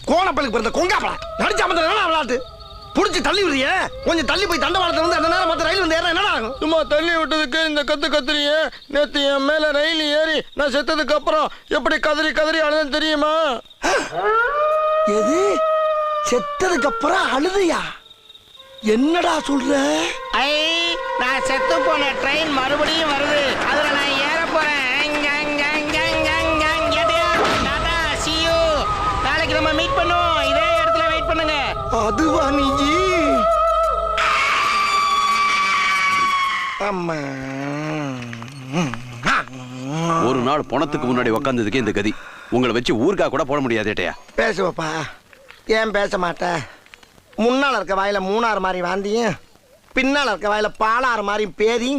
கோணப்பலுக்கு பிறந்த கொங்காப்பழம் நடிச்சா மந்திரம் விளையாட்டு புடிச்சு தள்ளி விடுறிய கொஞ்சம் தள்ளி போய் தண்டவாளத்துல வந்து அந்த நேரம் மத்த ரயில் வந்து ஏற என்ன ஆகும்? சும்மா தள்ளி விட்டதுக்கு இந்த கத்துறீங்க. நேத்து என் மேல ரயில் ஏறி நான் செத்ததுக்கு அப்புறம் எப்படி கதறி கதறி அழுதுன்னு தெரியுமா? எது செத்ததுக்கு அப்புறம் அழுதையா? என்னடா சொல்ற? ஐ நான் செத்து போன ட்ரெயின் மறுபடியும் வருது. அதுல நான் ஏற போறேன். நாளைக்கு நம்ம மீட் பண்ணுவோம். இதே இடத்துல வெயிட் பண்ணுங்க. அதுவா நீ? அம்மா ஒரு நாள் பணத்துக்கு முன்னாடி உக்காந்ததுக்கு இந்த கதி. உங்களை வச்சு ஊருக்கா கூட போட முடியாதேட்டையா. பேசுவப்பா. ஏன் பேச மாட்ட? முன்னால இருக்க வாயில மூணாறு மாதிரி வாந்தியும் பின்னால இருக்க வாயில பாலாறு மாதிரி பேதியும்